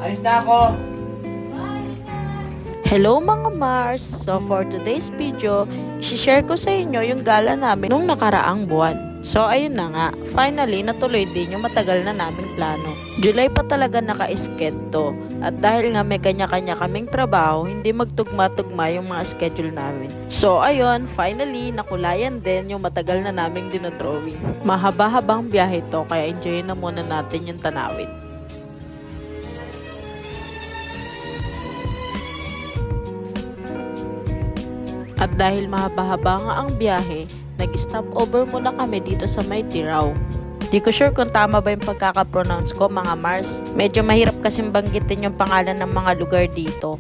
Alis na ako. Hello mga Mars! So for today's video, i-share ko sa inyo yung gala namin nung nakaraang buwan. So ayun na nga, finally natuloy din yung matagal na naming plano. July pa talaga naka-sked to. At dahil nga may kanya-kanya kaming trabaho, hindi magtugma-tugma yung mga schedule namin. So ayun, finally nakulayan din yung matagal na naming dinodrawing. Mahaba-habang biyahe to, kaya enjoyin na muna natin yung tanawin. At dahil mahaba-haba nga ang biyahe, nag-stop over muna kami dito sa may Tirao. Di ko sure kung tama ba yung pagkakapronounce ko mga Mars. Medyo mahirap kasing banggitin yung pangalan ng mga lugar dito.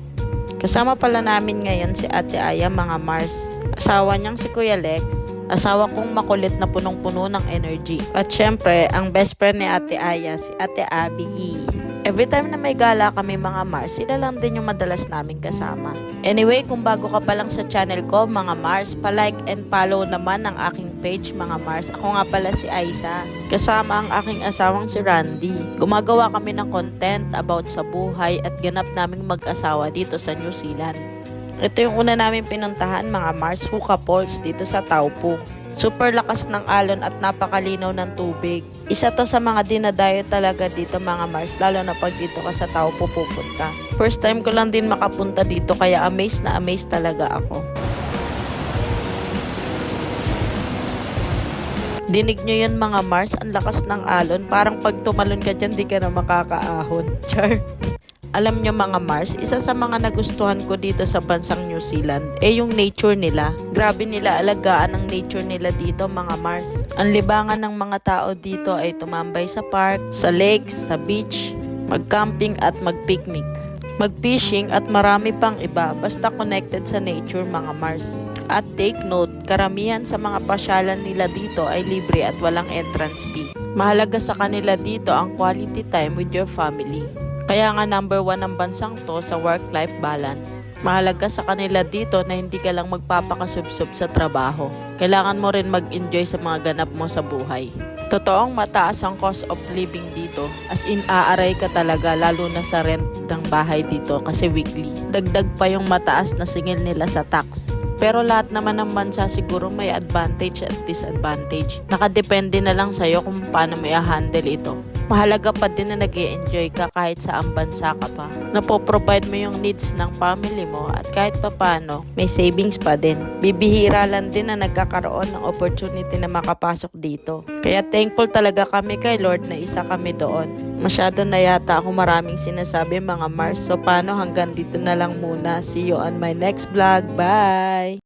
Kasama pala namin ngayon si Ate Aya mga Mars. Asawa niyang si Kuya Lex. Asawa kong makulit na punong-puno ng energy. At syempre, ang best friend ni Ate Aya, si Ate Abby. Every time na may gala kami mga Mars, sila lang din yung madalas namin kasama. Anyway, kung bago ka pa lang sa channel ko mga Mars, pa-like and follow naman ang aking page mga Mars. Ako nga pala si Aiza, kasama ang aking asawang si Randy. Gumagawa kami ng content about sa buhay at ganap naming mag-asawa dito sa New Zealand. Ito yung una namin pinuntahan mga Mars, Huka Falls dito sa Taupo. Super lakas ng alon at napakalinaw ng tubig. Isa to sa mga dinadayo talaga dito mga Mars, lalo na pag dito ka sa Taupo pupunta. First time ko lang din makapunta dito kaya amazed na amazed talaga ako. Dinig nyo yun mga Mars, ang lakas ng alon. Parang pag tumalon ka dyan, di ka na makakaahon. Char! Alam nyo mga Mars, isa sa mga nagustuhan ko dito sa bansang New Zealand yung nature nila. Grabe nila alagaan ang nature nila dito mga Mars. Ang libangan ng mga tao dito ay tumambay sa park, sa lakes, sa beach, mag-camping at mag-picnic, mag-fishing at marami pang iba basta connected sa nature mga Mars. At take note, karamihan sa mga pasyalan nila dito ay libre at walang entrance fee. Mahalaga sa kanila dito ang quality time with your family. Kaya nga number 1 ang bansang to sa work-life balance. Mahalaga sa kanila dito na hindi ka lang magpapakasubsob sa trabaho. Kailangan mo rin mag-enjoy sa mga ganap mo sa buhay. Totoong mataas ang cost of living dito. As in, aaray ka talaga lalo na sa rent ng bahay dito kasi weekly. Dagdag pa yung mataas na singil nila sa tax. Pero lahat naman ng bansa siguro may advantage at disadvantage. Nakadepende na lang sa'yo kung paano mo i-handle ito. Mahalaga pa din na nag-i-enjoy ka kahit saan bansa ka pa. Napoprovide mo yung needs ng family mo at kahit papano, may savings pa din. Bibihira lang din na nagkakaroon ng opportunity na makapasok dito. Kaya thankful talaga kami kay Lord na isa kami doon. Masyado na yata ako maraming sinasabi mga Mars. So paano hanggang dito na lang muna. See you on my next vlog. Bye!